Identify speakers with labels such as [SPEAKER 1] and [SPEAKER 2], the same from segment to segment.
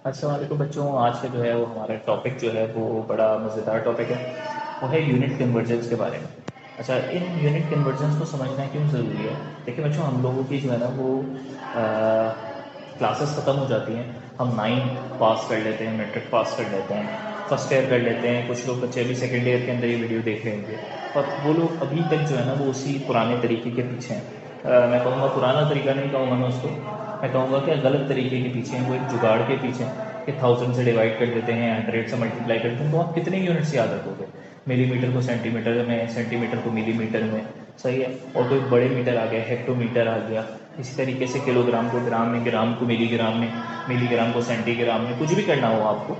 [SPEAKER 1] अस्सलाम वालेकुम बच्चों। आज का जो है वो हमारा टॉपिक जो है वो बड़ा मज़ेदार टॉपिक है। वो है यूनिट कन्वर्जन्स के बारे में। अच्छा, इन यूनिट कन्वर्जन्स को समझना क्यों ज़रूरी है? देखिए बच्चों, हम लोगों की जो है ना वो क्लासेस ख़त्म हो जाती हैं। हम 9th पास कर लेते हैं, मैट्रिक पास कर लेते हैं, फर्स्ट ईयर कर लेते हैं। कुछ लोग बच्चे अभी सेकेंड ईयर के अंदर ये वीडियो देख रहे होंगे और वो लोग अभी तक जो है ना वो उसी पुराने तरीके के पीछे हैं। मैं कहूँगा पुराना तरीका नहीं कहूँगा मैं उसको, मैं कहूँगा कि गलत तरीके के पीछे हैं। वो एक जुगाड़ के पीछे हैं कि 1000 से डिवाइड कर देते हैं, 100 से मल्टीप्लाई कर देते हैं। तो आप कितने यूनिट्स याद रखोगे? मिलीमीटर को सेंटीमीटर में, सेंटीमीटर को मिलीमीटर में, सही है। और कोई बड़े मीटर आ गया, हेक्टोमीटर आ गया। इसी तरीके से किलोग्राम को ग्राम में, ग्राम को मिलीग्राम में, मिलीग्राम को सेंटीग्राम में, कुछ भी करना हो आपको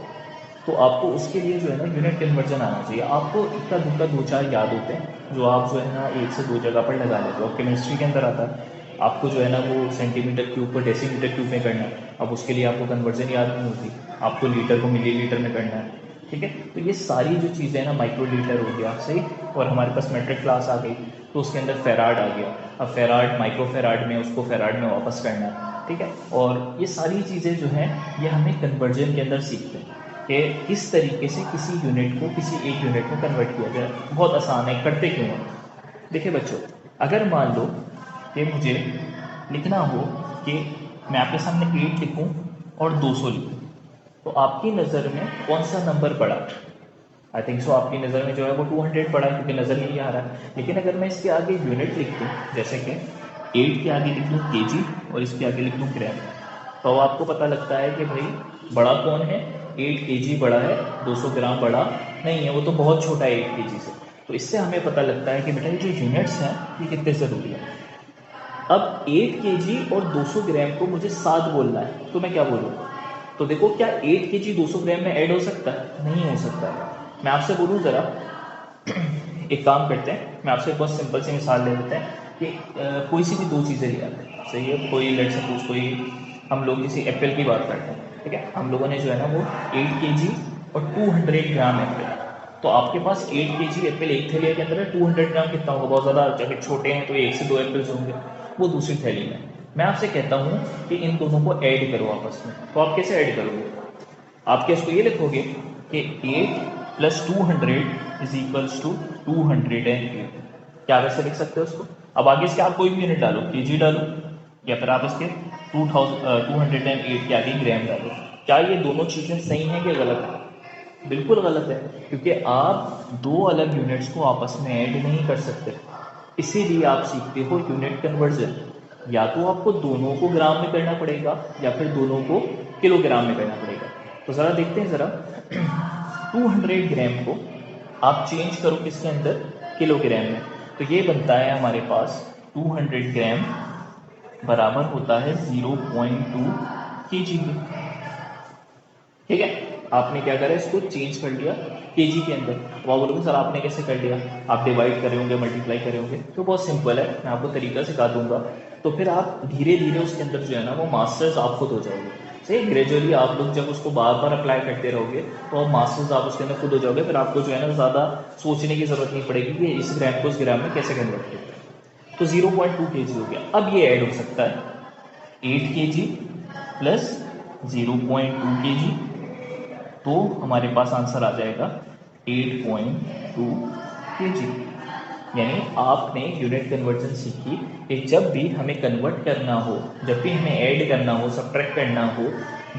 [SPEAKER 1] तो आपको उसके लिए जो है ना यूनिट कन्वर्जन आना चाहिए। आपको इक्का दुक्का दो चार याद होते हैं जो आप जो है ना एक से दो जगह पर लगा लेते हो। केमिस्ट्री के अंदर आता है, आपको जो है ना वो सेंटीमीटर क्यूब को डेसीमीटर क्यूब में करना है। अब उसके लिए आपको कन्वर्जन याद नहीं होती, आपको लीटर को मिलीलीटर में करना है। ठीक है, तो ये सारी जो चीज़ें हैं ना, माइक्रो लीटर हो गया, सही। और हमारे पास मेट्रिक क्लास आ गई तो उसके अंदर फेराड आ गया। अब फेराड माइक्रो फेराड में, उसको फेराड में वापस करना है। ठीक है, और ये सारी चीज़ें जो हैं ये हमें कन्वर्जन के अंदर सीखते हैं कि किस तरीके से किसी यूनिट को किसी एक यूनिट में कन्वर्ट किया जाए। बहुत आसान है, करते क्यों हैं? देखिए बच्चों, अगर मान लो कि मुझे लिखना हो कि मैं आपके सामने 8 लिखूं और 200 लिखूं, तो आपकी नज़र में कौन सा नंबर बड़ा? आई थिंक सो आपकी नज़र में जो है वो 200 बड़ा है, क्योंकि नज़र नहीं आ रहा है। लेकिन अगर मैं इसके आगे यूनिट लिख दूँ, जैसे कि 8 के आगे लिख दूँ केजी और इसके आगे लिख दूँ ग्राम, तो अब आपको पता लगता है कि भाई बड़ा कौन है? 8 केजी बड़ा है, 200 ग्राम बड़ा नहीं है, वो तो बहुत छोटा है 8 केजी से। तो इससे हमें पता लगता है कि बेटा ये जो यूनिट्स हैं ये कितने ज़रूरी है। अब 8 केजी और 200 ग्राम को मुझे साथ बोलना है, तो मैं क्या बोलूँ? तो देखो, क्या 8 केजी 200 ग्राम में ऐड हो सकता है? नहीं हो सकता है। मैं आपसे बोलूँ ज़रा, एक काम करते हैं, मैं आपसे एक बहुत सिंपल सी मिसाल ले लेते हैं कि कोई सी भी दो चीज़ें ले आते हैं, सही है। कोई लेट सपोज कोई, हम लोग किसी एप्पल की बात करते हैं, ठीक है। हम लोगों ने जो है ना वो 8 केजी और 200 ग्राम एप्पल, तो आपके पास 8 केजी एप्पल एक थैली के अंदर है, 200 ग्राम कितना होगा? बहुत ज़्यादा, अगर छोटे हैं तो एक से दो एप्पल्स होंगे, वो दूसरी थैली में। मैं आपसे कहता हूँ कि इन दोनों को ऐड करो आपस में, तो आप कैसे ऐड करोगे? आप क्या इसको ये लिखोगे कि 8 प्लस 200 इज इक्वल्स टू 208? क्या वैसे लिख सकते हो उसको? अब आगे इसके आप कोई भी यूनिट डालो, केजी डालो, या फिर आप इसके 208 के आगे ग्राम डालो। क्या ये दोनों चीज़ें सही हैं कि गलत है? बिल्कुल गलत है, क्योंकि आप दो अलग यूनिट्स को आपस में ऐड नहीं कर सकते। इसीलिए आप सीखते हो यूनिट कन्वर्जन। या तो आपको दोनों को ग्राम में करना पड़ेगा या फिर दोनों को किलोग्राम में करना पड़ेगा। तो ज़रा देखते हैं ज़रा 200 ग्राम को आप चेंज करो किसके अंदर? किलोग्राम में। तो ये बनता है हमारे पास 200 ग्राम बराबर होता है 0.2 केजी के। ठीक है, आपने क्या करा, इसको चेंज कर लिया केजी के अंदर। अब आप बोलोगे सर आपने कैसे कर लिया? आप डिवाइड करे होंगे, मल्टीप्लाई करे होंगे। तो बहुत सिंपल है, मैं आपको तरीका सिखा दूंगा। तो फिर आप धीरे धीरे उसके अंदर जो है ना वो मास्टर्स आप खुद हो जाओगे। सही, ग्रेजुअली आप लोग जब उसको बार बार अप्लाई करते रहोगे तो आप मास्टर्स आप उसके अंदर खुद हो जाओगे। फिर आपको जो है ना ज़्यादा सोचने की ज़रूरत नहीं पड़ेगी कि इस ग्राम को इस ग्राम में कैसे कन्वर्ट करते हैं। तो 0.2 केजी हो गया। अब ये ऐड हो सकता है 8 केजी प्लस 0.2 केजी, तो हमारे पास आंसर आ जाएगा 8.2 केजी। यानी आपने यूनिट कन्वर्जन सीखी कि जब भी हमें कन्वर्ट करना हो, जब भी हमें ऐड करना हो, सब्ट्रैक्ट करना हो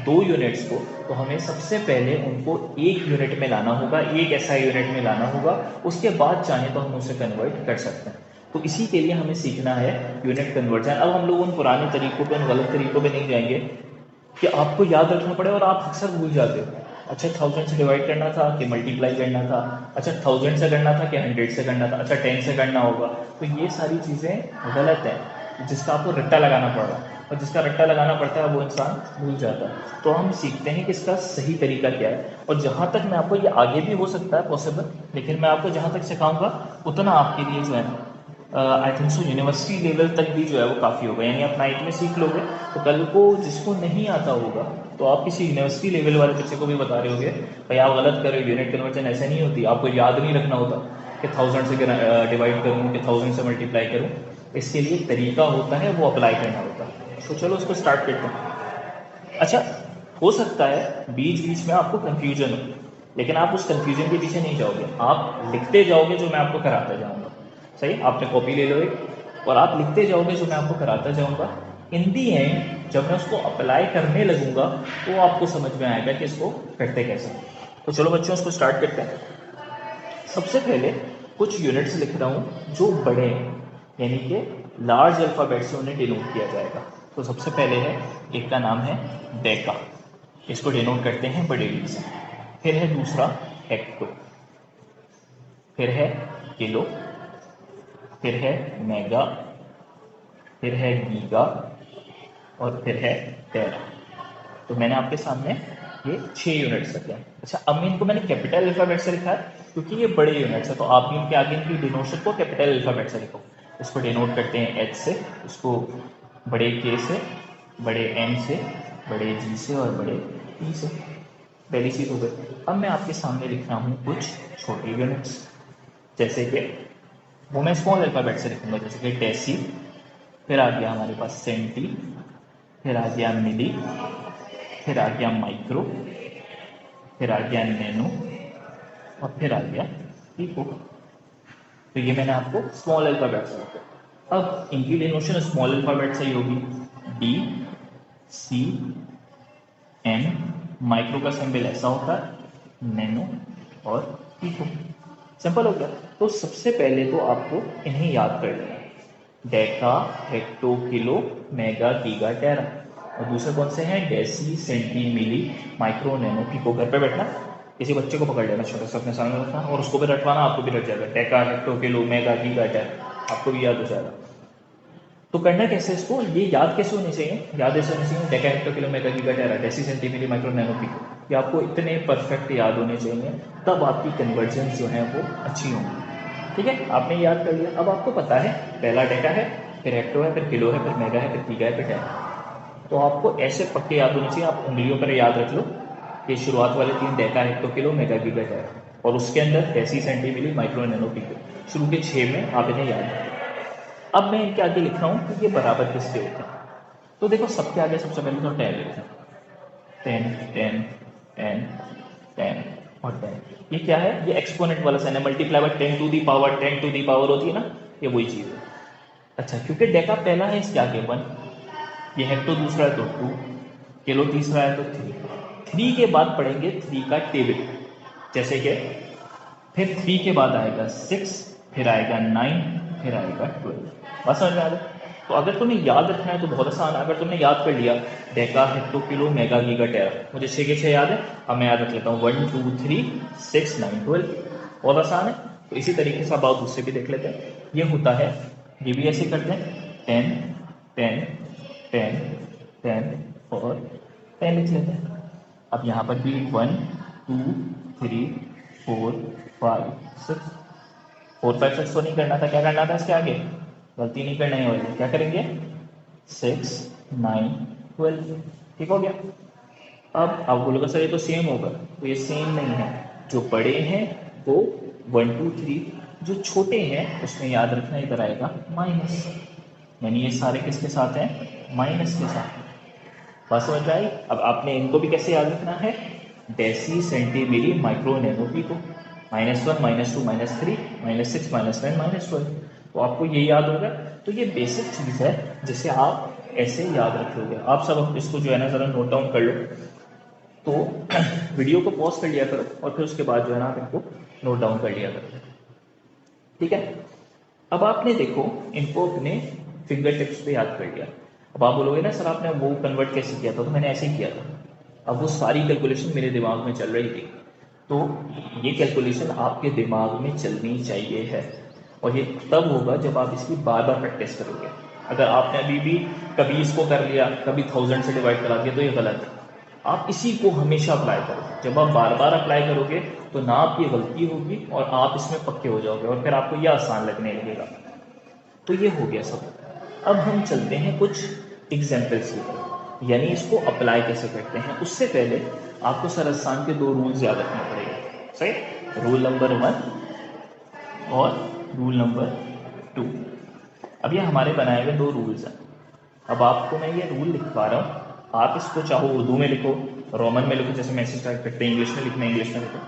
[SPEAKER 1] दो यूनिट्स को, तो हमें सबसे पहले उनको एक यूनिट में लाना होगा, एक ऐसा यूनिट में लाना होगा। उसके बाद चाहे तो हम उसे कन्वर्ट कर सकते हैं। तो इसी के लिए हमें सीखना है यूनिट कन्वर्जन। अब हम लोग उन पुराने तरीकों पे, उन गलत तरीकों पे नहीं जाएंगे कि आपको याद रखना पड़े और आप अक्सर भूल जाते हो। अच्छा, 1000 से डिवाइड करना था कि मल्टीप्लाई करना था? अच्छा, 1000 से करना था कि 100 से करना था? अच्छा, 10 से करना होगा? तो ये सारी चीज़ें गलत हैं, जिसका आपको रट्टा लगाना पड़ रहा है, और जिसका रट्टा लगाना पड़ता है वो इंसान भूल जाता है। तो हम सीखते हैं कि इसका सही तरीका क्या है। और जहाँ तक मैं आपको, ये आगे भी हो सकता है पॉसिबल, लेकिन मैं आपको जहाँ तक सिखाऊंगा उतना आपके लिए जो है I think so university level तक भी जो है वो काफ़ी होगा। यानी आप 9th में सीख लोगे तो कल को जिसको नहीं आता होगा तो आप किसी यूनिवर्सिटी लेवल वाले बच्चे को भी बता रहे होगे भाई आप गलत कर रहे हो, यूनिट कन्वर्जन ऐसे नहीं होती। आपको याद नहीं रखना होता कि 1000 से डिवाइड करूँ कि 1000 से मल्टीप्लाई करूँ। इसके लिए तरीका होता है, वो अप्लाई करना होता है। तो चलो उसको स्टार्ट करते हैं। अच्छा, हो सकता है बीच बीच में आपको कंफ्यूजन हो, लेकिन आप उस कंफ्यूजन के पीछे नहीं जाओगे, आप लिखते जाओगे जो मैं आपको कराता जाऊंगा। सही, आपने कॉपी ले लो एक और आप लिखते जाओगे जो मैं आपको कराता जाऊंगा। इन दी एंड जब मैं उसको अप्लाई करने लगूंगा तो आपको समझ में आएगा कि इसको करते कैसे। तो चलो बच्चों इसको स्टार्ट करते हैं। सबसे पहले कुछ यूनिट्स लिख रहा हूँ जो बड़े हैं, यानी कि लार्ज अल्फ़ाबेट से उन्हें डिनोट किया जाएगा। तो सबसे पहले है, एक का नाम है डेका, इसको डिनोट करते हैं बड़े डी से। फिर है दूसरा हेक्टो, फिर है किलो, फिर है मेगा, फिर है गीगा और फिर है टेरा। तो मैंने आपके सामने ये 6 यूनिट्स रखे हैं। अच्छा, अब मैं इनको मैंने कैपिटल अल्फ़ाबेट से लिखा है क्योंकि ये बड़े यूनिट्स है, तो आप भी इनके आगे इनकी डिनोशन को कैपिटल अल्फ़ाबेट से लिखो। इसको डिनोट करते हैं एच से, इसको बड़े के से, बड़े एम से, बड़े जी से और बड़े ई से। पहली चीज़ हो गई। अब मैं आपके सामने लिख रहा हूँ कुछ छोटे यूनिट्स, जैसे कि वो मैं स्मॉल अल्फ़ाबेट से लिखूंगा, जैसे कि डेसी, फिर आ गया हमारे पास सेंटी, फिर आ गया मिली, फिर आ गया माइक्रो, फिर आ गया नैनो और फिर आ गया पिको। तो ये मैंने आपको स्मॉल अल्फ़ाबेट से रखा। अब इनकी डिनोशन स्मॉल अल्फ़ाबेट से ही होगी, डी सी एन, माइक्रो का सिंबल ऐसा होता है, नैनो और पिको। सिंपल हो गया। तो सबसे पहले तो आपको इन्हें याद कर लेना, deca, hecto, kilo, mega, giga, tera. और दूसरे कौन से हैं, deci, centi, milli, micro, nano, pico. घर पे बैठना, किसी बच्चे को पकड़ लेना छोटा सा अपने सामने रखना और उसको भी रटवाना, आपको भी रट जाएगा। Deca, hecto, kilo, mega, giga, tera, आपको भी याद हो जाएगा। तो करना कैसे इसको, ये याद कैसे होनी चाहिए, याद ऐसे होनी चाहिए, deca, hecto, kilo, mega, giga, tera, deci, centi, milli, micro, nano, pico. ये आपको इतने परफेक्ट याद होने चाहिए, तब आपकी कन्वर्जेंस जो है वो अच्छी होंगी। ठीक है, आपने याद कर लिया। अब आपको पता है पहला डेका है, फिर हेक्टो है, फिर किलो है, फिर मेगा है, फिर गीगा है, फिर टेरा। तो आपको ऐसे पक्के याद होने चाहिए, आप उंगलियों पर याद रख लो कि शुरुआत वाले 3 deca, hecto, kilo, mega, giga, tera, और उसके अंदर deci, centi, milli, micro, nano, pico. शुरू के 6 में आप इन्हें याद रखें। अब मैं इनके आगे लिख रहा हूँ कि ये बराबर किसके होते हैं। तो देखो, सबके आगे सबसे पहले तो 10 लिखते हैं, 10 10 10 10 और 10। ये क्या है, ये एक्सपोनेंट वाला साइन है, multiply by 10 to the power, 10 to the power होती है ना, ये वही चीज़ है। अच्छा, क्योंकि डेका पहला है इसके आगे 1, ये हेक्टो दूसरा है तो 2, किलो तीसरा है तो 3 के बाद पढ़ेंगे 3 का टेबल, जैसे कि फिर 3 के बाद आएगा 6, फिर आएगा 9, फिर आएगा 12। बस समझ में आ गया। तो अगर तुम्हें याद रखना है तो बहुत आसान है। अगर तुमने याद कर लिया deca, hecto, kilo, mega, giga, tera, मुझे 6 के 6 याद है, अब मैं याद रख लेता हूँ 1 2 3 6 9 12। बहुत आसान है। तो इसी तरीके से अब आप उससे भी देख लेते हैं, ये होता है, ये भी ऐसे करते हैं, 10 10 10 10 और 10 लिख लेते हैं। अब यहाँ पर भी 1 2 3 4 5 6, 4 5 6 तो नहीं करना था, क्या करना था इसके आगे, गलती नहीं करना है वाली, क्या करेंगे 6 9 12। ठीक हो गया। अब आप बोलोगे सर ये तो सेम होगा, तो ये सेम नहीं है। जो बड़े हैं वो 1 2 3, जो छोटे हैं उसमें याद रखना इधर आएगा माइनस, यानी ये सारे किसके साथ हैं, माइनस के साथ। बात समझ में आई। अब आपने इनको भी कैसे याद रखना है, deci, centi, milli, micro, nano, pico, -1 -2 -3 -6 -9 -12। तो आपको ये याद होगा। तो ये बेसिक चीज़ है जिसे आप ऐसे याद रखोगे। आप सब इसको जो है ना ज़रा नोट डाउन कर लो। तो वीडियो को पॉज कर लिया करो और फिर उसके बाद जो है ना आप इनको नोट डाउन कर लिया करो। ठीक है। अब आपने देखो इनको अपने फिंगर टिप्स पे याद कर लिया। अब आप बोलोगे ना सर आपने वो कन्वर्ट कैसे किया था, तो मैंने ऐसे ही किया था। अब वो सारी कैलकुलेशन मेरे दिमाग में चल रही थी, तो ये कैलकुलेशन आपके दिमाग में चलनी चाहिए है, और ये तब होगा जब आप इसकी बार बार प्रैक्टिस करोगे। अगर आपने अभी भी कभी इसको कर लिया, कभी 1000 से डिवाइड करा दिया, तो ये गलत है। आप इसी को हमेशा अप्लाई करो। जब आप बार बार अप्लाई करोगे तो ना आपकी गलती होगी और आप इसमें पक्के हो जाओगे और फिर आपको यह आसान लगने लगेगा। तो ये हो गया सब। अब हम चलते हैं कुछ एग्जाम्पल्स की तरफ, यानी इसको अप्लाई कैसे करते हैं। उससे पहले आपको सर आसान के 2 रूल्स याद रखने पड़ेंगे। सही, रूल नंबर 1 और रूल नंबर 2। अब ये हमारे बनाए हुए 2 रूल्स हैं। अब आपको मैं ये रूल लिखवा रहा हूँ, आप इसको चाहो उर्दू में लिखो, रोमन में लिखो, जैसे मैसेज टाइप करते हैं, इंग्लिश में लिखना है इंग्लिश में लिखो।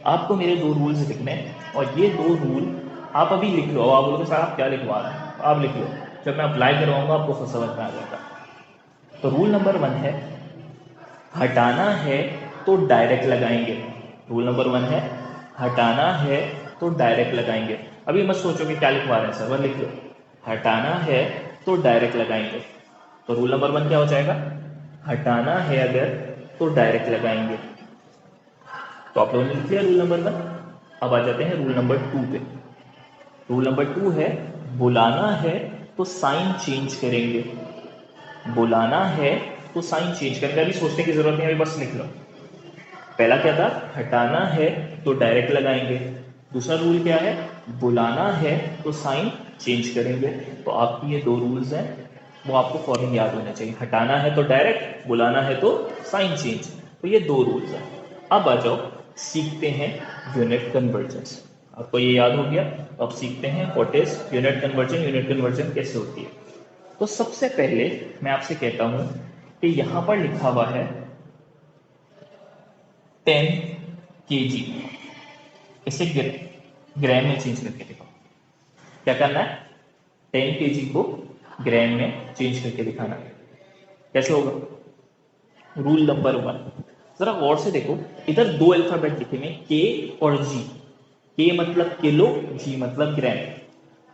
[SPEAKER 1] आपको मेरे 2 रूल्स लिखने हैं और ये 2 रूल आप अभी लिख लो। आप बोलोगे सर आप क्या लिखवा रहे हैं, आप लिख लो, जब मैं अप्लाई करवाऊंगा आपको सब समझ में आ जाएगा। तो रूल नंबर 1 है, हटाना है तो डायरेक्ट लगाएंगे। रूल नंबर 1 है, हटाना है तो डायरेक्ट लगाएंगे। अभी मत सोचो कि क्या लिखवा रहे हैं सर, वह लिख लो, हटाना है तो डायरेक्ट लगाएंगे। तो रूल नंबर 1 क्या हो जाएगा, हटाना है अगर तो डायरेक्ट लगाएंगे। तो आप लोगों ने लिख लिया रूल नंबर 1। अब आ जाते हैं रूल नंबर 2 पे। रूल नंबर 2 है, बुलाना है तो साइन चेंज करेंगे। बुलाना है तो साइन चेंज करेंगे। अभी सोचने की जरूरत नहीं, अभी बस लिख लो। पहला क्या था, हटाना है तो डायरेक्ट लगाएंगे। दूसरा रूल क्या है, बुलाना है तो साइन चेंज करेंगे। तो आपकी ये 2 रूल्स हैं, वो आपको फौरन याद होने चाहिए। हटाना है तो डायरेक्ट, बुलाना है तो साइन चेंज। तो ये 2 रूल्स हैं। अब आ जाओ, सीखते हैं यूनिट कन्वर्जेंस। आपको ये याद हो गया, तो अब सीखते हैं what is unit conversion, unit conversion कैसे होती है। तो सबसे पहले मैं आपसे कहता हूं कि यहां पर लिखा हुआ है 10 kg, इसे ग्राम में चेंज करके दिखाओ। क्या करना है, 10 kg को ग्राम में चेंज करके दिखाना है। कैसे होगा, रूल नंबर 1, जरा गौर से देखो, इधर 2 अल्फाबेट लिखे हुए, के और जी। के मतलब किलो, जी मतलब ग्राम।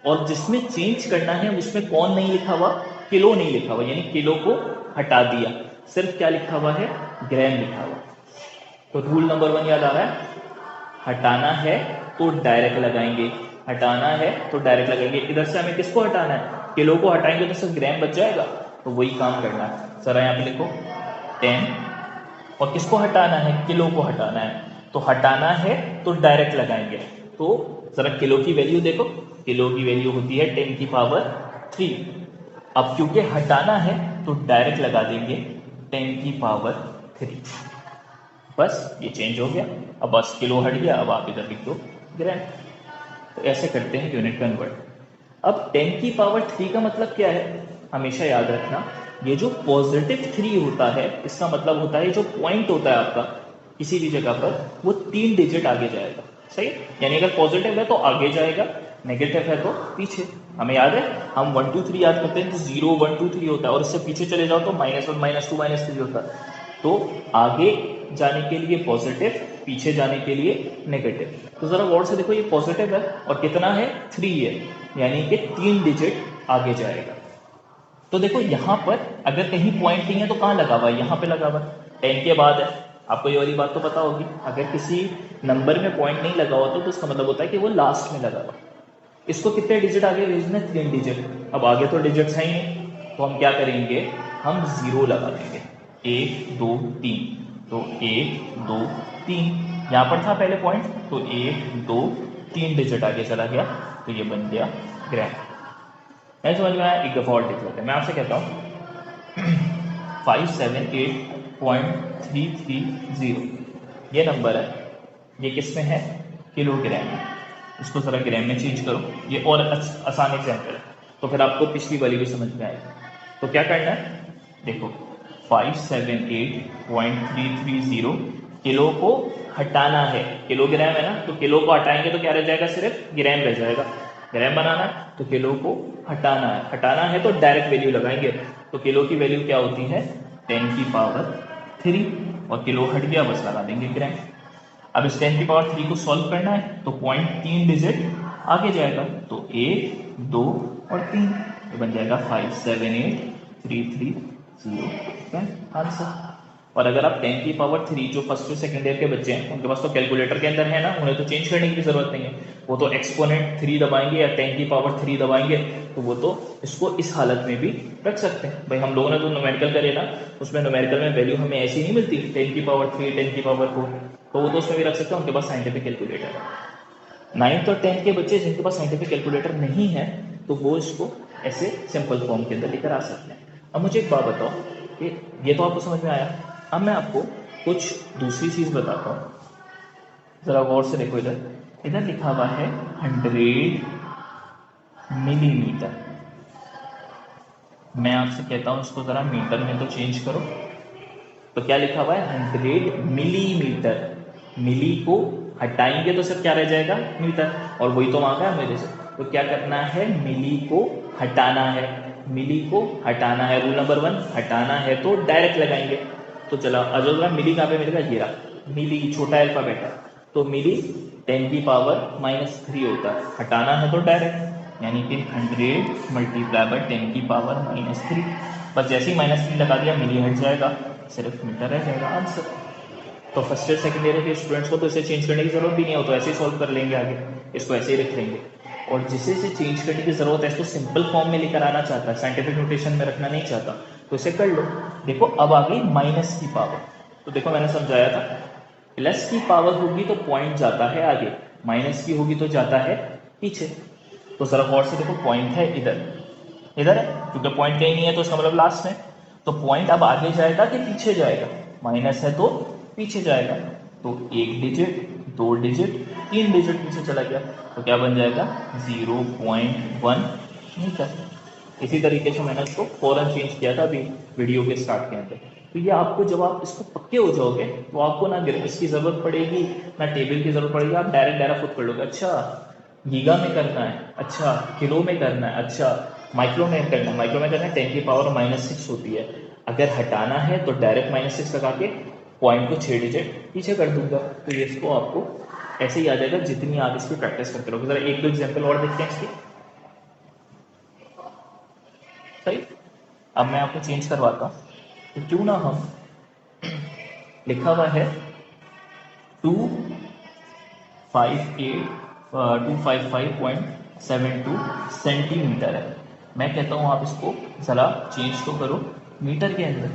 [SPEAKER 1] और जिसमें चेंज करना है उसमें कौन नहीं लिखा हुआ, किलो नहीं लिखा हुआ, यानी किलो को हटा दिया, सिर्फ क्या लिखा हुआ है, ग्राम लिखा हुआ। तो रूल नंबर 1 याद आ रहा है, हटाना है तो डायरेक्ट लगाएंगे। हटाना है तो डायरेक्ट लगाएंगे। इधर से हमें किसको हटाना है, किलो को हटाएंगे तो सिर्फ ग्राम बच जाएगा, तो वही काम करना है। जरा यहाँ पे लिखो 10, और किसको हटाना है, किलो को हटाना है। तो हटाना है तो डायरेक्ट लगाएंगे। तो जरा किलो की वैल्यू देखो, किलो की वैल्यू होती है 10 की पावर 3। अब क्योंकि हटाना है तो डायरेक्ट लगा देंगे 10 की पावर 3। बस ये चेंज हो गया। अब बस किलो हट गया, अब आप इधर लिख दो ग्राम। तो ऐसे करते हैं यूनिट कन्वर्ट। अब 10 की पावर 3 का मतलब क्या है, हमेशा याद रखना, ये जो पॉजिटिव 3 होता है इसका मतलब होता है जो पॉइंट होता है आपका किसी भी जगह पर, वो 3 डिजिट आगे जाएगा। सही, यानी अगर पॉजिटिव है तो आगे जाएगा, नेगेटिव है तो पीछे। हमें याद है, हम 1 2 3 याद करते हैं तो 0 1 2 3 होता है, और इससे पीछे चले जाओ तो -1 -2 -3 होता है। तो आगे जाने के लिए पॉजिटिव, पीछे जाने के लिए नेगेटिव। तो जरा गौर से देखो, ये पॉजिटिव है और कितना है, 3 है, यानी कि 3 डिजिट आगे जाएगा। तो देखो यहाँ पर अगर कहीं पॉइंट नहीं है तो कहाँ लगा हुआ है, यहाँ पे लगा हुआ है, 10 के बाद है। आपको ये वाली बात तो पता होगी, अगर किसी नंबर में पॉइंट नहीं लगा होता तो उसका मतलब होता है कि वो लास्ट में लगा हुआ। इसको कितने डिजिट आगे भेजना है, 3 डिजिट। अब आगे तो डिजिट्स है ही नहीं, तो हम क्या करेंगे, हम 0 लगा देंगे, 1 2 3। तो 1 2 3, यहाँ पर था पहले पॉइंट, तो 1 2 3 डिजिट आगे चला गया, तो ये बन गया ग्राम। नहीं समझ में आया, एक दफा और लिख लेते हैं। मैं आपसे कहता हूँ 578.330, ये नंबर है, ये किस में है, किलोग्राम में। इसको जरा ग्राम में चेंज करो, ये और आसान एग्जाम्पल है, तो फिर आपको पिछली वाली भी समझ में आएगी। तो क्या करना है, देखो 578.330 किलो को हटाना है, किलोग्राम है ना, तो किलो को हटाएंगे तो क्या रह जाएगा, सिर्फ ग्राम रह जाएगा। ग्राम बनाना है तो किलो को हटाना है, हटाना है तो डायरेक्ट वैल्यू लगाएंगे। तो किलो की वैल्यू क्या होती है, 10 की पावर 3, और किलो हट गया, बस लगा देंगे ग्राम। अब इस 10 की पावर 3 को सॉल्व करना है तो पॉइंट 3 डिजिट आगे जाएगा, तो 1 2 और 3, तो बन जाएगा 578.330 आंसर। और अगर आप 10 की पावर 3, जो फर्स्ट और सेकेंड ईयर के बच्चे हैं उनके पास तो कैलकुलेटर के अंदर है ना, उन्हें तो चेंज करने की भी जरूरत नहीं है, वो तो एक्सपोनेंट 3 दबाएंगे या 10 की पावर 3 दबाएंगे, तो वो तो इसको इस हालत में भी रख सकते हैं। भाई हम लोगों ने तो न्यूमेरिकल करे ना, उसमें न्यूमेरिकल में वैल्यू हमें ऐसी नहीं मिलती 10 की पावर 3 10 की पावर 4, तो वो तो उसमें भी रख सकते हैं, उनके पास साइंटिफिक कैलकुलेटर है। 9th और 10th के बच्चे जिनके पास साइंटिफिक कैलकुलेटर नहीं है, तो वो इसको ऐसे सिंपल फॉर्म के अंदर लेकर आ सकते हैं। अब मुझे एक बात बताओ कि ये तो आपको समझ में आया, अब मैं आपको कुछ दूसरी चीज बताता हूँ। जरा गौर से देखो, इधर इधर लिखा हुआ है 100 मिलीमीटर। मैं आपसे कहता हूँ इसको जरा मीटर में तो चेंज करो। तो क्या लिखा हुआ है 100 मिलीमीटर, मिली को हटाएंगे तो सिर्फ क्या रह जाएगा मीटर, और वही तो मांगा है मेरे से, तो क्या करना है मिली को हटाना है, मिली को हटाना है, रूल नंबर 1 हटाना है तो डायरेक्ट लगाएंगे। तो चलो अजोगा मिली कहाँ पे मिलेगा, ये रहा मिली, छोटा अल्फाबेट है, तो मिली 10 की पावर -3 होता है, हटाना है तो डायरेक्ट, यानी कि 100 मल्टीप्लाई बाय 10 की पावर -3, बस जैसे ही -3 लगा दिया मिली हट जाएगा, सिर्फ मीटर रह जाएगा आंसर। तो फर्स्ट ईयर सेकेंड ईयर के स्टूडेंट्स को तो इसे चेंज करने की जरूरत भी नहीं हो, तो ऐसे ही सॉल्व कर लेंगे आगे, इसको ऐसे ही रख लेंगे। और जिसे इसे चेंज करने की जरूरत है, इसको सिंपल फॉर्म में लेकर आना चाहता है, साइंटिफिक नोटेशन में रखना नहीं चाहता, तो इसे कर लो। देखो अब आ गई माइनस की पावर, तो देखो मैंने समझाया था प्लस की पावर होगी तो पॉइंट जाता है आगे, माइनस की होगी तो जाता है पीछे। तो जरा गौर से देखो, पॉइंट है इधर, इधर है, क्योंकि पॉइंट कहीं नहीं है तो इसका मतलब लास्ट में, तो पॉइंट अब आगे जाएगा कि पीछे जाएगा, माइनस है तो पीछे जाएगा, तो 1 डिजिट 2 डिजिट 3 डिजिट पीछे चला गया, तो क्या बन जाएगा 0.1 मीटर। इसी तरीके से मैंने इसको फौरन चेंज किया था अभी वीडियो के स्टार्ट के अंदर। तो ये आपको जब आप इसको पक्के हो जाओगे तो आपको ना इसकी ज़रूरत पड़ेगी ना टेबल की ज़रूरत पड़ेगी, आप डायरेक्ट खुद कर लोगे। अच्छा गीगा में करना है, अच्छा किलो में करना है, अच्छा माइक्रो में करना है, माइक्रो में करना है 10 की पावर -6 होती है, अगर हटाना है तो डायरेक्ट -6 लगा के पॉइंट को 6 डिजिट पीछे कर दूंगा। तो ये इसको आपको ऐसे ही आ जाएगा जितनी आप इसकी प्रैक्टिस करते रहोगे। जरा एक दो एग्जाम्पल और देखते हैं इसकी, सही। अब मैं आपको चेंज करवाता हूँ, तो क्यों ना हम लिखा हुआ है 255.72 सेंटीमीटर है, मैं कहता हूँ आप इसको जरा चेंज तो करो मीटर के अंदर,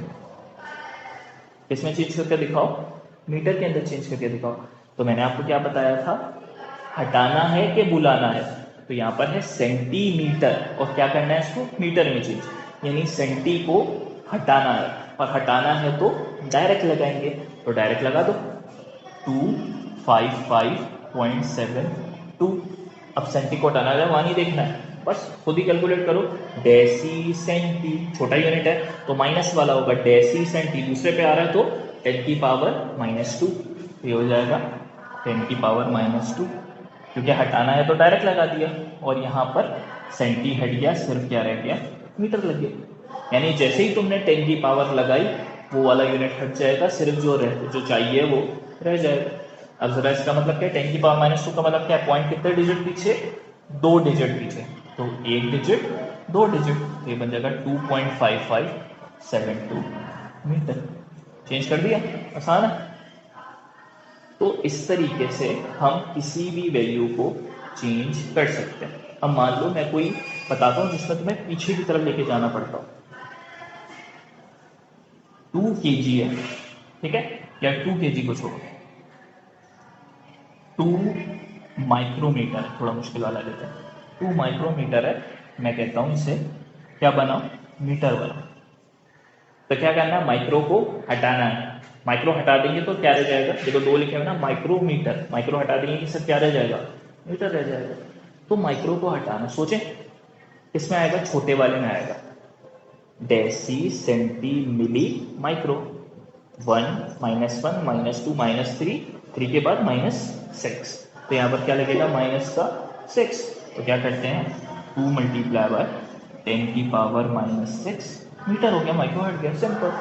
[SPEAKER 1] इसमें चेंज करके दिखाओ, मीटर के अंदर चेंज करके दिखाओ। तो मैंने आपको क्या बताया था, हटाना है कि बुलाना है, तो यहाँ पर है सेंटीमीटर, और क्या करना है इसको मीटर में चेंज, यानी सेंटी को हटाना है, और हटाना है तो डायरेक्ट लगाएंगे, तो डायरेक्ट लगा दो 255.72। अब सेंटी को हटाना है, वहाँ नहीं देखना है, बस खुद ही कैलकुलेट करो, डेसी सेंटी छोटा यूनिट है तो माइनस वाला होगा, डेसी सेंटी दूसरे पे आ रहा है तो 10 की पावर -2, ये हो जाएगा 10 की पावर -2, क्योंकि हटाना है तो डायरेक्ट लगा दिया, और यहाँ पर सेंटी हट गया, सिर्फ क्या रह गया मीटर लग गया, यानी जैसे ही तुमने 10 की पावर लगाई वो वाला यूनिट हट जाएगा, सिर्फ जो चाहिए वो रह जाएगा। अब जरा इसका मतलब क्या है, 10 की पावर -2 का मतलब क्या है, पॉइंट कितने डिजिट पीछे, 2 डिजिट पीछे, तो 1 डिजिट 2 डिजिट, ये बन जाएगा 2.5572 मीटर। चेंज कर दिया, आसान है। तो इस तरीके से हम किसी भी वैल्यू को चेंज कर सकते हैं। अब मान लो मैं कोई बताता हूँ जिसमें तुम्हें पीछे की तरफ लेके जाना पड़ता हो, 2 kg है, ठीक है, या 2 kg को छोड़ो, 2 माइक्रोमीटर, थोड़ा मुश्किल वाला लेते हैं, 2 माइक्रोमीटर है, मैं कहता हूँ इसे क्या बनाओ, मीटर बनाओ। तो क्या करना है, माइक्रो को हटाना है, माइक्रो हटा देंगे तो क्या रह जाएगा, देखो 2 लिखे हुए ना, माइक्रोमीटर, माइक्रो हटा देंगे कि सर क्या रह जाएगा, मीटर रह जाएगा। तो माइक्रो को हटाना, सोचे किसमें आएगा, छोटे वाले में आएगा, डेसी सेंटी मिली माइक्रो, 1 -1 -2 -3, 3 के बाद -6, तो यहाँ पर क्या लगेगा -6, तो क्या करते हैं 2 मल्टीप्लाई बाय 10 की पावर -6 मीटर हो गया, माइक्रो हट गया, सिंपल।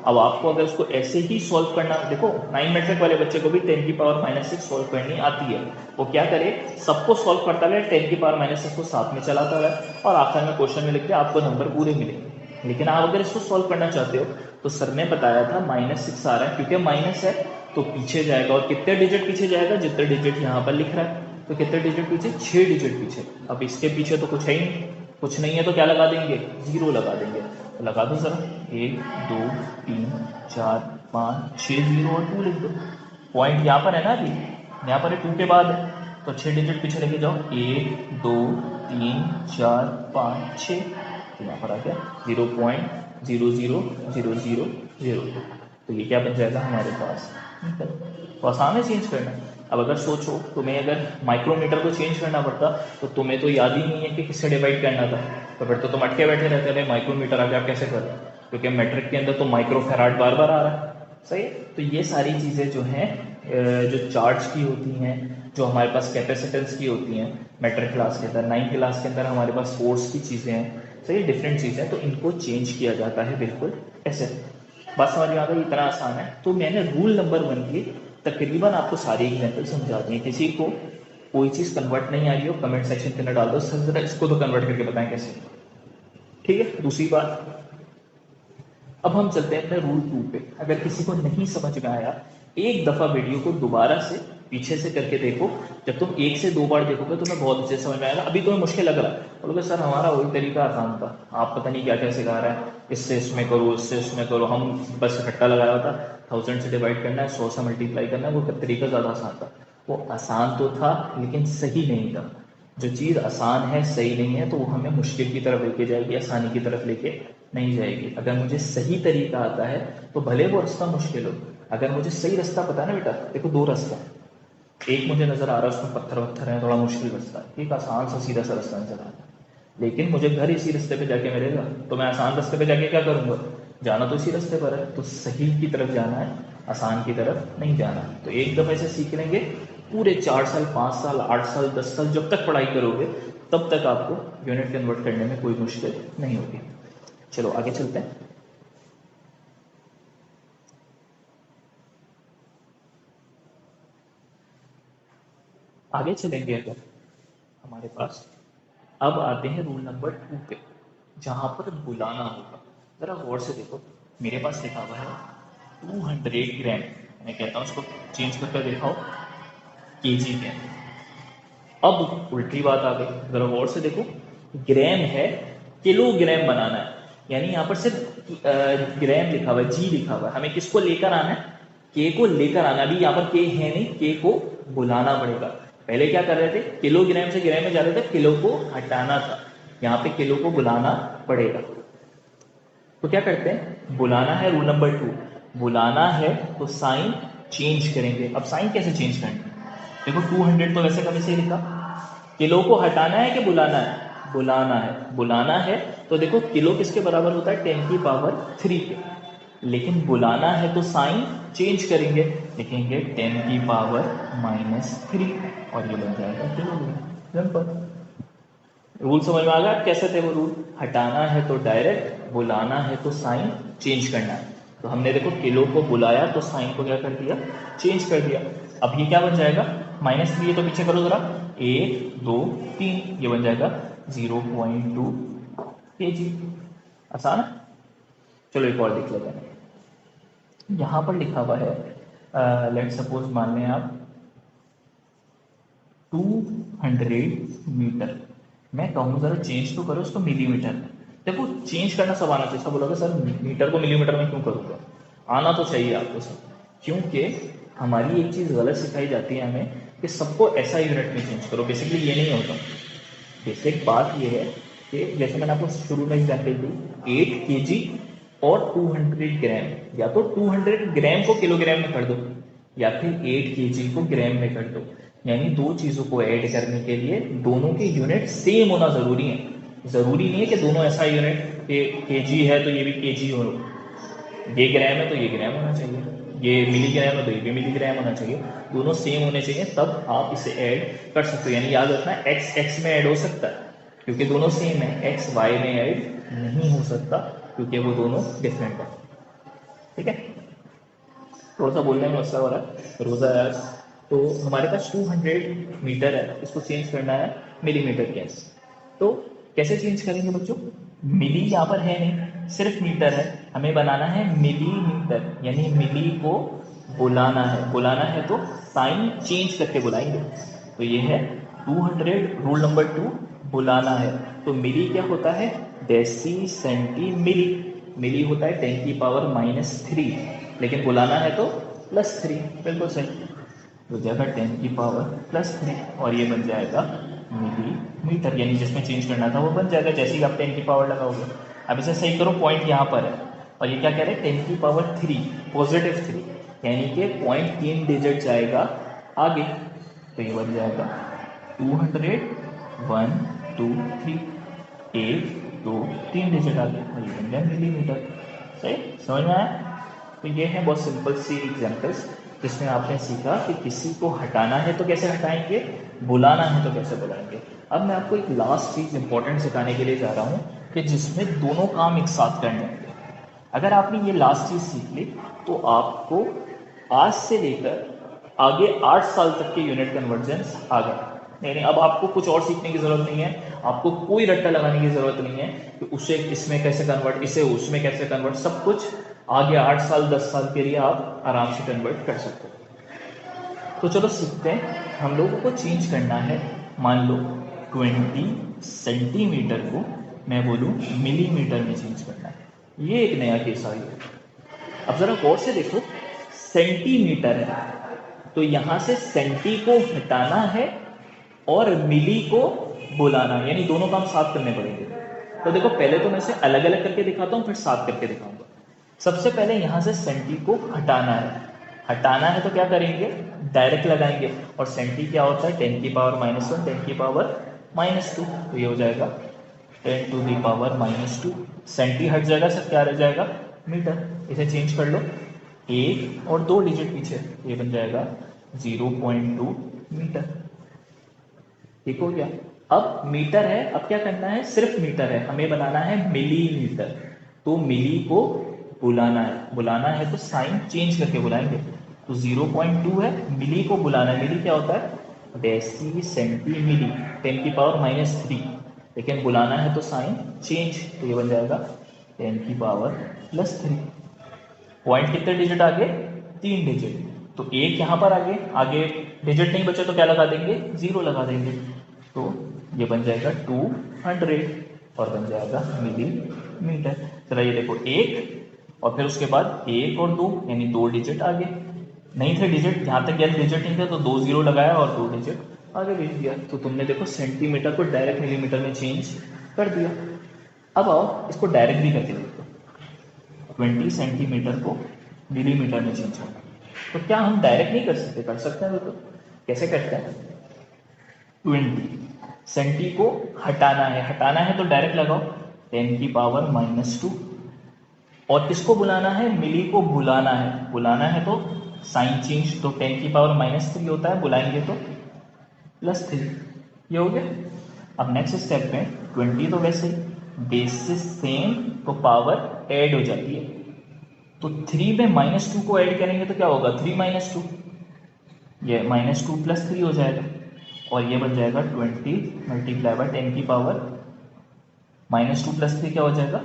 [SPEAKER 1] अब आपको अगर इसको ऐसे ही सॉल्व करना, देखो 9 मैट्रिक वाले बच्चे को भी 10 की पावर -6 सॉल्व करनी आती है, वो क्या करे, सबको सॉल्व करता रहे, 10 की पावर -6 को साथ में चलाता रहे, और आखिर में क्वेश्चन में लिख के आपको नंबर पूरे मिलेंगे। लेकिन आप अगर इसको सॉल्व करना चाहते हो तो सर ने बताया था -6 आ रहा है, क्योंकि माइनस है तो पीछे जाएगा, और कितने डिजिट पीछे जाएगा, जितने डिजिट यहाँ पर लिख रहा है, तो कितने डिजिट पीछे, 6 डिजिट पीछे। अब इसके पीछे तो कुछ है ही नहीं, कुछ नहीं है तो क्या लगा देंगे, 0 लगा देंगे, तो लगा दो जरा, 1 2 3 4 5 6 0 और 2 लिख दो, पॉइंट यहाँ पर है ना, अभी यहाँ पर 2 के बाद है, तो 6 डिजिट पीछे लेके जाओ, 1 2 3 4 5 6, तो यहाँ पर आ गया 0.000002, तो ये क्या बन जाएगा हमारे पास मीटर। तो आसान है चेंज करना। अब अगर सोचो तुम्हें अगर माइक्रोमीटर को चेंज करना पड़ता तो तुम्हें तो याद ही नहीं है कि किससे डिवाइड करना था, तो फिर तो तुम अटके बैठे रहते, अरे माइक्रोमीटर आ गया कैसे करें, क्योंकि मेट्रिक के अंदर तो माइक्रोफेराड बार बार आ रहा है। सही है, तो ये सारी चीज़ें जो हैं जो चार्ज की होती हैं, जो हमारे पास कैपेसिटेंस की होती हैं मेट्रिक क्लास के अंदर, 9th क्लास के अंदर हमारे पास फोर्स की चीज़ें हैं। सही, डिफरेंट चीज़ें, तो इनको चेंज किया जाता है बिल्कुल ऐसे। बात समझ में आ गई, इतना आसान है। तो मैंने रूल नंबर 1 की तकरीबन आपको सारी एग्जाम्पल समझा दी है। किसी को कोई चीज़ कन्वर्ट नहीं आ रही हो, कमेंट सेक्शन के अंदर डाल दो, सर जरा इसको तो कन्वर्ट करके बताएं कैसे। ठीक है, दूसरी बात, अब हम चलते हैं अपने रूल 2 पे। अगर किसी को नहीं समझ में आया, एक दफ़ा वीडियो को दोबारा से पीछे से करके देखो। जब तुम 1 से 2 बार देखोगे तुम्हें बहुत अच्छे से समझ में आएगा। अभी तुम्हें मुश्किल लग रहा है, बोलोगे सर हमारा वही तरीका आसान था, आप पता नहीं क्या क्या सिखा रहा है, इससे इसमें करो, इससे इसमें करो। हम बस रट्टा लगाया होता, 1000 से डिवाइड करना है, 100 से मल्टीप्लाई करना है, वो तरीका ज़्यादा आसान था। वो आसान तो था लेकिन सही नहीं था। जो चीज़ आसान है सही नहीं है तो वो हमें मुश्किल की तरफ लेके जाएगी, आसानी की तरफ लेके नहीं जाएगी। अगर मुझे सही तरीका आता है तो भले वो रास्ता मुश्किल हो, अगर मुझे सही रास्ता पता है ना बेटा, देखो 2 रास्ता, एक मुझे नज़र आ रहा है उसमें पत्थर वत्थर है, थोड़ा मुश्किल रास्ता, एक आसान सा सीधा सा रास्ता नजर आ रहा है। लेकिन मुझे घर इसी रास्ते पे जाके मिलेगा, तो मैं आसान रास्ते पे जाके क्या करूँगा, जाना तो इसी रास्ते पर है। तो सही की तरफ जाना है, आसान की तरफ नहीं जाना। तो एक दफ़े से सीख लेंगे, पूरे 4 साल 5 साल 8 साल 10 साल जब तक पढ़ाई करोगे तब तक आपको यूनिट कन्वर्ट करने में कोई मुश्किल नहीं होगी। चलो आगे चलते हैं। आगे चलेंगे अगर हमारे पास, अब आते हैं रूल नंबर 2 पे, जहां पर बुलाना होगा। जरा गौर से देखो, मेरे पास लिखा हुआ है 200 ग्राम, मैं कहता हूँ उसको चेंज करके दिखाओ केजी में। अब उल्टी बात आ गई, जरा गौर से देखो, ग्राम है, किलोग्राम बनाना है, यानी यहाँ पर सिर्फ ग्राम लिखा हुआ है, जी लिखा हुआ है। हमें किसको लेकर आना है, के को लेकर आना। अभी यहाँ पर के है नहीं, के को बुलाना पड़ेगा। पहले क्या कर रहे थे, किलोग्राम से ग्राम में जा रहे थे, किलो को हटाना था, यहाँ पे किलो को बुलाना पड़ेगा। तो क्या करते हैं, बुलाना है, रूल नंबर 2, बुलाना है तो साइन चेंज करेंगे। अब साइन कैसे चेंज करना है, देखो 200 तो वैसे कभी से लिखा, किलो को हटाना है कि बुलाना है, बुलाना है। बुलाना है तो देखो किलो किसके बराबर होता है, 10 की पावर 3 के, लेकिन बुलाना है तो साइन चेंज करेंगे, लिखेंगे 10 की पावर -3 और ये बन जाएगा किलोग्राम। सिंपल रूल समझ में आ गया कैसे थे वो रूल। हटाना है तो डायरेक्ट, बुलाना है तो साइन चेंज करना है। तो हमने देखो किलो को बुलाया तो साइन को क्या कर दिया, चेंज कर दिया। अब ये क्या बन जाएगा, -3, तो पीछे करो जरा, 1 2 3, ये बन जाएगा 0.2 kg। आसान है। चलो एक और देख लेते हैं, यहाँ पर लिखा हुआ है, लेट सपोज मान लें आप 200 मीटर, मैं कहूँ जरा चेंज तो करो उसको मिलीमीटर में। देखो चेंज करना सब आना चाहिए। सब बोलोगे सर मीटर को मिलीमीटर में क्यों करूँगा, आना तो चाहिए आपको सब, क्योंकि हमारी एक चीज़ गलत सिखाई जाती है हमें कि सबको ऐसा यूनिट में चेंज करो। बेसिकली ये नहीं होता। बेसिक बात ये है कि जैसे मैंने आपको शुरू में एग्जाम्पल दी, 8 kg और 200 ग्राम, या तो 200 ग्राम को किलोग्राम में कर दो या फिर 8 kg को ग्राम में कर दो। यानी दो चीज़ों को ऐड करने के लिए दोनों के यूनिट सेम होना ज़रूरी है। ज़रूरी नहीं है कि दोनों ऐसा यूनिट, केजी है तो ये भी केजी हो, ये ग्राम है तो ये ग्राम होना चाहिए, ये मिलीग्राम है तो ये भी मिलीग्राम होना चाहिए, दोनों सेम होने चाहिए, तब आप इसे ऐड कर सकते हो। यानी याद रखना, एक्स एक्स में ऐड हो सकता है क्योंकि दोनों सेम है, एक्स वाई में ऐड नहीं हो सकता क्योंकि वो दोनों डिफरेंट है। ठीक है, थोड़ा सा बोलने में मसला हो रहा है, रोज़ा यार। तो हमारे पास 200 मीटर है, इसको चेंज करना है मिलीमीटर के। तो कैसे चेंज करेंगे बच्चों, मिली यहाँ पर है नहीं, सिर्फ मीटर है, हमें बनाना है मिलीमीटर, यानी मिली को बुलाना है। बुलाना है तो साइन चेंज करके बुलाएंगे। तो ये है 200, रूल नंबर 2, बुलाना है तो मिली क्या होता है, डेसी सेंटी मिली, मिली होता है 10 की पावर -3, लेकिन बुलाना है तो +3, बिल्कुल सही। तो जगह 10 की पावर +3 और ये बन जाएगा मिलीमीटर, यानी जिसमें चेंज करना था वो बन जाएगा जैसे ही आप 10 की पावर लगाओगे। अब इसे सही करो, पॉइंट यहाँ पर है और ये क्या कह रहे हैं, 10 की पावर 3 +3, यानी कि पॉइंट 3 डिजिट जाएगा आगे। तो ये बन जाएगा 200, 1 2 3, 1 2 3 डिजिट आगे और ये बन जाए मिलीमीटर। सही, समझ में आया? तो ये है बहुत सिंपल सी एग्जांपल्स जिसमें आपने सीखा कि किसी को हटाना है तो कैसे हटाएंगे, बुलाना है तो कैसे बुलाएंगे। अब मैं आपको एक लास्ट चीज़ इंपॉर्टेंट सिखाने के लिए जा रहा हूँ कि जिसमें दोनों काम एक साथ करने होंगे। अगर आपने ये लास्ट चीज़ सीख ली तो आपको आज से लेकर आगे 8 साल तक के यूनिट कन्वर्जेंस आ गए। यानी अब आपको कुछ और सीखने की ज़रूरत नहीं है, आपको कोई रट्टा लगाने की ज़रूरत नहीं है कि उसे इसमें कैसे कन्वर्ट, इसे उसमें कैसे कन्वर्ट, सब कुछ आगे 8 साल 10 साल के लिए आप आराम से कन्वर्ट कर सकते हो। तो चलो सीखते हैं। हम लोगों को चेंज करना है, मान लो 20 सेंटीमीटर को मैं बोलूँ मिलीमीटर में चेंज करना है। ये एक नया केस आ गया। अब ज़रा गौर से देखो, सेंटीमीटर है तो यहाँ से सेंटी को हटाना है और मिली को बुलाना, यानी दोनों काम साथ करने पड़ेंगे। तो देखो पहले तो मैं इसे अलग अलग करके दिखाता हूँ, फिर साथ करके दिखाऊंगा। सबसे पहले यहाँ से सेंटी को हटाना है। हटाना है तो क्या करेंगे, डायरेक्ट लगाएंगे। और सेंटी क्या होता है, 10 की पावर -1, 10 की पावर -2। तो ये हो जाएगा 10 टू दी पावर -2। सेंटी हट जाएगा, सब क्या रह जाएगा, मीटर। इसे चेंज कर लो 1 और 2 डिजिट पीछे, ये बन जाएगा 0.2 मीटर। ठीक हो गया। अब मीटर है, अब क्या करना है, सिर्फ मीटर है, हमें बनाना है मिलीमीटर। तो मिली को बुलाना है, बुलाना है तो साइन चेंज करके बुलाएंगे। तो 0.2 है, मिली को बुलाना है। मिली क्या होता है, डेसी सेंटी मिली, 10 की पावर -3। लेकिन बुलाना है तो साइन चेंज, तो ये बन जाएगा 10 की पावर +3। पॉइंट कितने डिजिट आगे, 3 डिजिट। तो एक यहाँ पर आगे डिजिट नहीं बचे तो क्या लगा देंगे, 0 लगा देंगे। तो ये बन जाएगा 200 और बन जाएगा मिलीमीटर। चला ये देखो 1 और फिर उसके बाद 1 और 2 यानी 2 डिजिट आगे, नहीं थे डिजिट, जहाँ तक याद डिजिट नहीं थे तो 2 0 लगाया और 2 डिजिट आगे भेज दिया। तो तुमने देखो सेंटीमीटर को डायरेक्ट मिलीमीटर में चेंज कर दिया। अब आओ इसको डायरेक्ट भी करके देखो, 20 सेंटीमीटर को मिलीमीटर में चेंज करना। तो क्या हम डायरेक्ट नहीं कर सकते, कर सकते हैं। तो कैसे करते हैं, 20 सेंटी को हटाना है, हटाना है तो डायरेक्ट लगाओ 10 की पावर -2। और किसको बुलाना है, मिली को बुलाना है, बुलाना है तो साइन चेंज, तो 10 की पावर -3 होता है, बुलाएंगे तो +3। ये हो गया। अब नेक्स्ट स्टेप में 20 तो वैसे ही बेसिस सेम, तो पावर ऐड हो जाती है। तो 3 में -2 को ऐड करेंगे तो क्या होगा, 3 - 2, ये -2 + 3 हो जाएगा। और ये बन जाएगा 20 × 10 की पावर -2 + 3 क्या हो जाएगा,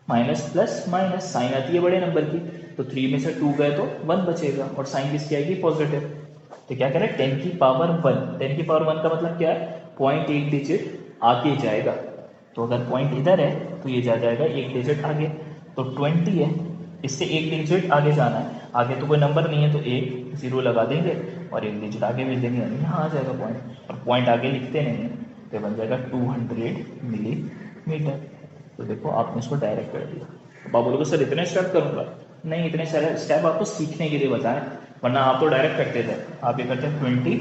[SPEAKER 1] माइनस प्लस माइनस, साइन आती है बड़े नंबर की, तो 3 में से 2 गए तो 1 बचेगा और साइन किसकी आएगी, पॉजिटिव। तो क्या करें, 10 की पावर 1, 10 की पावर 1 का मतलब क्या है, पॉइंट 1 डिजिट आगे जाएगा। तो अगर पॉइंट इधर है तो ये जा जाएगा 1 डिजिट आगे। तो 20 है, इससे 1 डिजिट आगे जाना है, आगे तो कोई नंबर नहीं है तो 1 0 लगा देंगे और 1 डिजिट आगे भेज देंगे, यानी यहाँ आ जाएगा पॉइंट। और पॉइंट आगे लिखते नहीं है तो बन जाएगा 200 मिलीमीटर। तो देखो आपने इसको डायरेक्ट कर दिया। अब आप बोलोगे सर इतने स्टेप करूंगा, नहीं, इतने सारे स्टेप आपको सीखने के लिए बताएं, वरना आप तो डायरेक्ट करते थे। आप ये करते हैं 20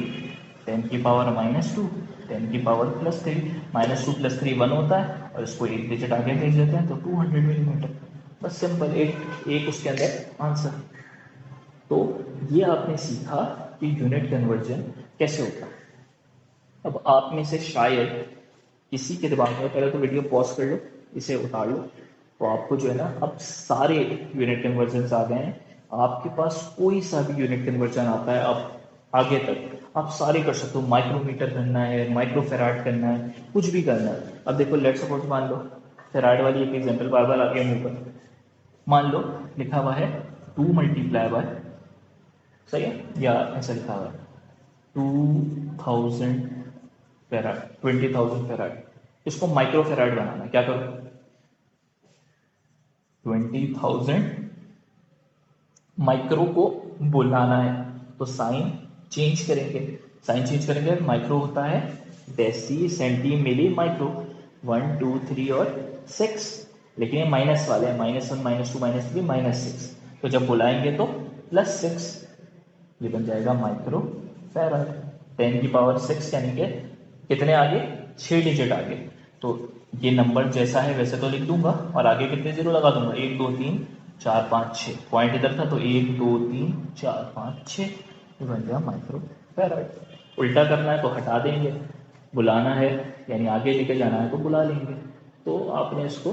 [SPEAKER 1] 10 की पावर -2 10 की पावर +3, -2 + 3 1 होता है और इसको 1 डिजिट आगे भेज देते हैं तो 200 मिलीमीटर। बस सिंपल, एक उसके अंदर आंसर। तो ये आपने सीखा कि यूनिट कन्वर्जन कैसे होता है। अब आप में से शायद किसी के दिमाग में, पहले तो वीडियो पॉज कर लो, इसे उतार लो, तो आपको जो है ना अब सारे यूनिट कन्वर्जन आ गए हैं। आपके पास कोई सा भी यूनिट कन्वर्जन आता है अब आगे तक आप सारे कर सकते हो। माइक्रोमीटर करना है, माइक्रोफेराड करना है, कुछ भी करना है। अब देखो लेट सपोज मान लो फेराड वाली एक एग्जाम्पल बार बार आ गया मुंह पर। मान लो लिखा हुआ है 2 × सही है, या ऐसा लिखा हुआ है 2000 फेराड, 20,000 फेराड। इसको माइक्रो फेराड बनाना है, क्या करो, 20,000 माइक्रो को बुलाना है तो साइन चेंज करेंगे, साइन चेंज करेंगे। माइक्रो होता है डेसी सेंटी मिली माइक्रो, 1 2 3 और 6, लेकिन ये माइनस वाले हैं, -1 -2 -3 -6। तो जब बुलाएंगे तो +6, ये बन जाएगा माइक्रो फेराड। 10 की पावर 6 यानी कि कितने आगे, 6 डिजिट आगे। तो ये नंबर जैसा है वैसे तो लिख दूंगा और आगे कितने जीरो लगा दूंगा, 1 2 3 4 5 6, पॉइंट इधर था तो 1 2 3 4 5 6, ये बन गया माइक्रो फैराड। उल्टा करना है तो हटा देंगे, बुलाना है यानी आगे लेके जाना है तो बुला लेंगे। तो आपने इसको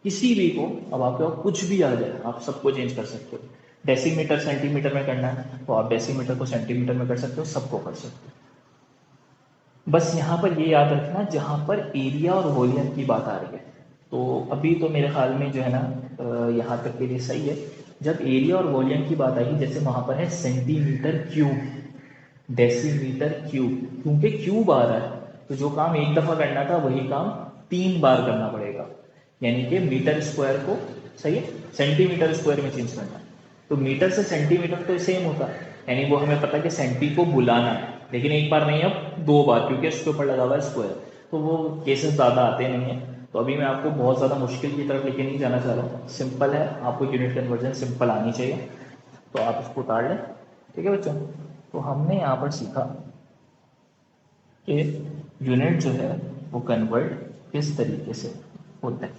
[SPEAKER 1] किसी भी को, अब आपके पास कुछ भी आ जाए आप सबको चेंज कर सकते हो। डेसीमीटर सेंटीमीटर में करना है तो आप डेसीमीटर को सेंटीमीटर में कर सकते हो, सबको कर सकते हो। बस यहाँ पर ये याद रखना जहाँ पर एरिया और वॉल्यूम की बात आ रही है, तो अभी तो मेरे ख्याल में जो है ना यहाँ तक के लिए सही है। जब एरिया और वॉल्यूम की बात आएगी, जैसे वहाँ पर है सेंटीमीटर क्यूब, डेसीमीटर क्यूब, क्योंकि क्यूब आ रहा है तो जो काम एक दफ़ा करना था वही काम 3 बार करना पड़ेगा, यानी कि मीटर स्क्वायर को, सही है, सेंटीमीटर स्क्वायर में चेंज करना। तो मीटर से सेंटीमीटर तो सेम होता है, यानी वो हमें पता है कि सेंटी को बुलाना है, लेकिन एक बार नहीं, अब 2 बार, क्योंकि उसके ऊपर लगा हुआ है स्क्वायर, तो वो केसेस ज़्यादा आते नहीं हैं। तो अभी मैं आपको बहुत ज़्यादा मुश्किल की तरफ लेके नहीं जाना चाह रहा हूँ, सिंपल है, आपको यूनिट कन्वर्जन सिंपल आनी चाहिए, तो आप इसको उतार लें। ठीक है बच्चों, तो हमने यहाँ पर सीखा कि यूनिट जो है वो कन्वर्ट किस तरीके से होता है।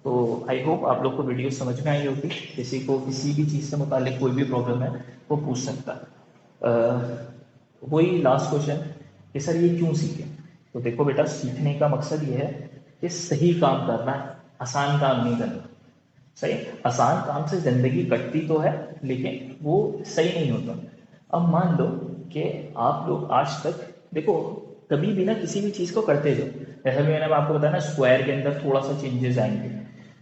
[SPEAKER 1] तो आई होप आप लोग को वीडियो समझ में आई होगी, किसी को किसी भी चीज़ से मुतालिक कोई भी प्रॉब्लम है वो पूछ सकता है। वही लास्ट क्वेश्चन कि सर ये क्यों सीखें, तो देखो बेटा, सीखने का मकसद ये है कि सही काम करना है, आसान काम नहीं करना। सही, आसान काम से ज़िंदगी कटती तो है लेकिन वो सही नहीं होता। अब मान लो कि आप लोग आज तक, देखो, कभी भी ना किसी भी चीज़ को करते जाओ, जैसा भी मैंने आपको बताया ना, स्क्वायर के अंदर थोड़ा सा चेंजेस आएंगे,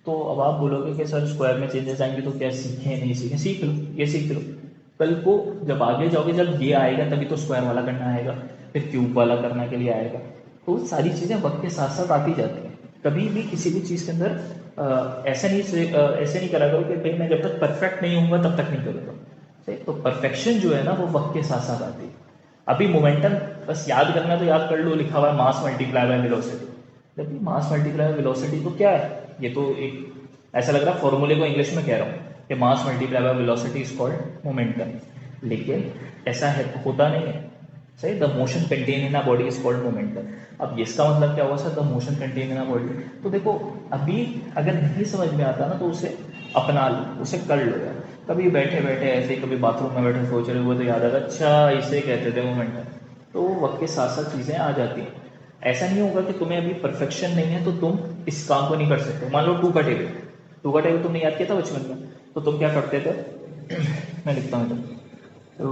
[SPEAKER 1] तो अब आप बोलोगे कि सर स्क्वायर में चेंजेस आएंगे तो क्या सीखें नहीं सीखें, सीख लो, ये सीख लो। कल को जब आगे जाओगे, जब ये आएगा तभी तो स्क्वायर वाला करना आएगा, फिर क्यूब वाला करने के लिए आएगा, तो सारी चीज़ें वक्त के साथ साथ आती जाती हैं। कभी भी किसी भी चीज़ के अंदर ऐसे नहीं करा करो कि भाई मैं जब तक परफेक्ट नहीं होऊंगा तब तक नहीं करूँगा। सही, तो परफेक्शन जो है ना वो वक्त के साथ साथ आती है। अभी मोमेंटम बस याद करना तो याद कर लो, लिखा हुआ है मास मल्टीप्लाई बाय वेलोसिटी। देखिए मास मल्टीप्लाई बाय वेलोसिटी तो क्या है, ये तो एक ऐसा लग रहा है फॉर्मूले को इंग्लिश में कह रहा हूँ कि मास multiply by velocity is called momentum, लेकिन ऐसा है होता नहीं है। सही, the motion contain in a body is called momentum. अब इसका मतलब क्या हुआ sir, the motion contain in a body, तो देखो अभी अगर नहीं समझ में आता ना तो उसे अपना लो, उसे कर लो यार। कभी बैठे बैठे ऐसे, कभी बाथरूम में बैठे सोच रहे हुए तो याद आएगा, अच्छा इसे कहते थे मोमेंटम, तो वक्त के साथ साथ चीज़ें आ जाती हैं। ऐसा नहीं होगा कि तुम्हें अभी परफेक्शन नहीं है तो तुम इस काम को नहीं कर सकते। मान लो 2 का टेबल तुमने याद किया था बचपन में, तो तुम क्या करते थे मैं लिखता हूँ तो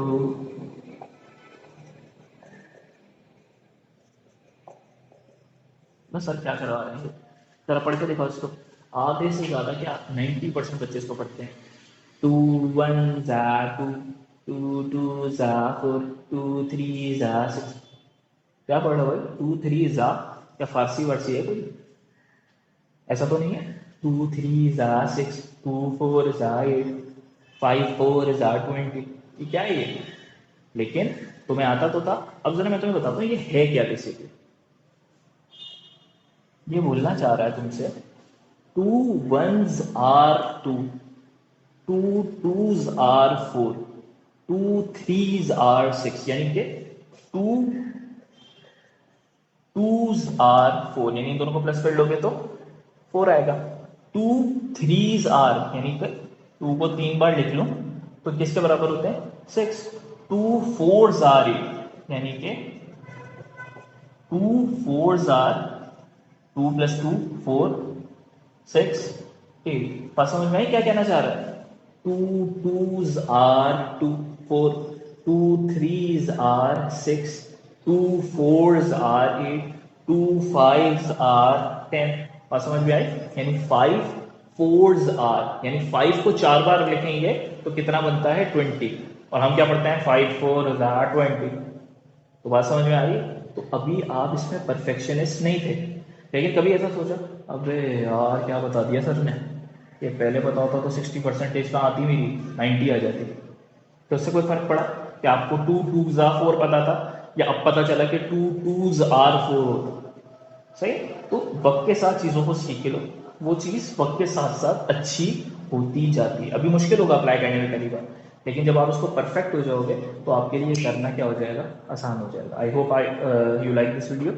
[SPEAKER 1] बस सर क्या करवा रहे हैं, जरा पढ़ के देखो इसको। आधे से ज़्यादा क्या 90% बच्चे इसको पढ़ते हैं। 2 1 जा 2, 2 2 जा 4, 2 3 जा 6। क्या पढ़ रहे हो भाई, 2 3 जा, क्या फारसी वारसी है कोई, ऐसा तो नहीं है। 2 3 जा 6, 2 4 जा 8, 5 4 जा 20, ये क्या है ये, लेकिन तुम्हें आता तो था। अब जरा मैं तुम्हें बताता हूँ ये है क्या। बेसिकली ये बोलना चाह रहा है तुमसे, 2 1s are 2, 2 2s are 4, 2 3s are 6, यानी कि 2 2s आर 4, यानी इन दोनों को प्लस कर लोगे तो 4 आएगा। 2 3s आर, यानी कि 2 को 3 बार लिख लो तो किसके बराबर होते हैं, 6। 2 4s आर 8, यानी कि 2 4s आर 2 + 2 4 6 8। बात समझ में आई क्या कहना चाह रहा है। 2 2s are 2 4, 2 3s are 6, 2 4s are 8, 2 5s are 10। बात समझ में आई, यानी 5 4s आर, यानी 5 को 4 बार लिखेंगे तो कितना बनता है 20, और हम क्या पढ़ते हैं 5 4s आर 20। तो बात समझ में आ रही। तो अभी आप इसमें परफेक्शनिस्ट नहीं थे, लेकिन कभी ऐसा सोचा अबे यार क्या बता दिया सर ने, ये पहले बताओ तो 60% का आती मेरी 90 आ जाती, तो उससे कोई फर्क पड़ा कि आपको 2 2s आर 4 पता था, या अब पता चला कि 2 2s आर 4 होता। सही, तो वक्त के साथ चीज़ों को सीख लो, वो चीज़ वक्त के साथ साथ अच्छी होती जाती है। अभी मुश्किल होगा अप्लाई करने में पहली बार, लेकिन जब आप उसको परफेक्ट हो जाओगे तो आपके लिए करना क्या हो जाएगा, आसान हो जाएगा। I hope you like this video.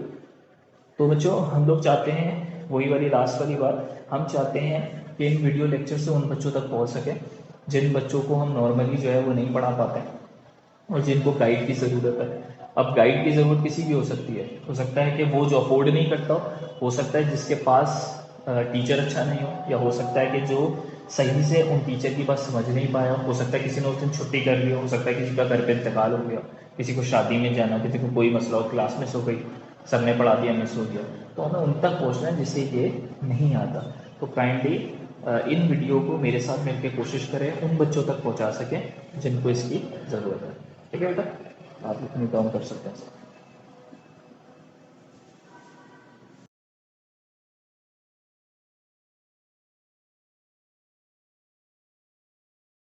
[SPEAKER 1] तो बच्चों हम लोग चाहते हैं, वही वाली लास्ट वाली बात, हम चाहते हैं कि इन वीडियो लेक्चर से उन बच्चों तक पहुंच सके जिन बच्चों को हम नॉर्मली जो है वो नहीं पढ़ा पाते और जिनको गाइड की ज़रूरत है। अब गाइड की ज़रूरत किसी की हो सकती है, हो सकता है कि वो जो अफोर्ड नहीं करता हो सकता है जिसके पास टीचर अच्छा नहीं हो, या हो सकता है कि जो सही से उन टीचर की बात समझ नहीं पाया, हो सकता है किसी ने उस दिन छुट्टी कर ली हो सकता है किसी का घर पे इंतकाल हो गया, किसी को शादी में जाना, किसी को कोई मसला हो, क्लास मिस हो गई, सर ने पढ़ा दिया मिस हो गया, तो हमें उन तक पहुँचना है जिसे ये नहीं आता। तो काइंडली इन वीडियो को मेरे साथ मिलकर कोशिश करें उन बच्चों तक पहुंचा सकें जिनको इसकी ज़रूरत है। ठीक है बेटा, आप इतनी काम कर सकते हैं।